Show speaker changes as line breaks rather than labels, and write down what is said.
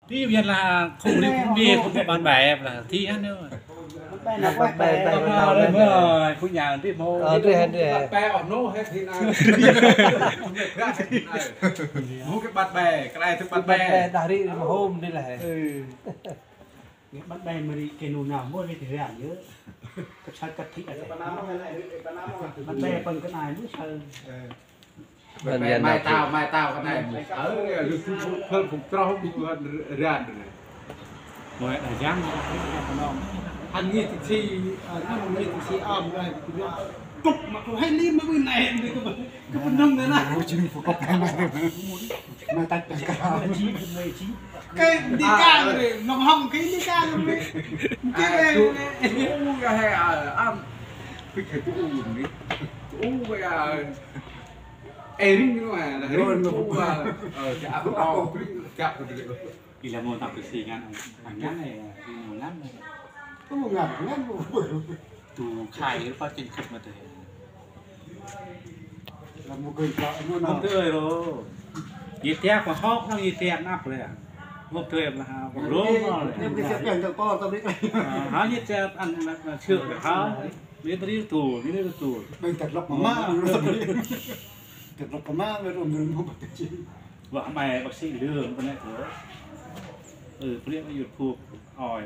ที่เวียนlà không đi cũng đi không có bạn bè là thi hết nữa
bạn bè
mới khu nhà tiếp mô
bạn bè ở nô hết thì nào mua cái bạn bè cái này thức bạn bè
đã đi mà hôm đây là
bạn bè mà đi cái nụ nào mua đi thì làm nhớ cái sao cắt thịt bạn bè bằng cái này mới sao
mai tao cái này ở hơn cũng trâu ra
rồi ở giang
anh nghe thì si anh nghe thì si ôm rồi cục mà cũng hay liên mấy bên này thì cái bên nông nữa nè
mà tắt
cái đi ca rồi lòng hồng cái đi ca rồi cái
cái hay ăn cái cái u đi u bây giờ Erin nhưng mà là rồi nó cũng chạm to chạm được
thì là một tập cái gì ngắn hàng ngắn này một ngắn này
có một ngàn
tù khai nó phát trên khắp mà thế
là một người vợ luôn
không tươi rồi nhiệt theo mà hóc nó nhiệt theo nắp rồi à một tươi là một rố rồi
em cái chuyện cho con tao biết này
há nhiệt theo ăn là chưa được há biết đi tù
mình thật lộc mà thật lộc mà rồi mình không bật chi
vợ mày bác sĩ lừa con này thế biết nó หยุดพูกอ่อย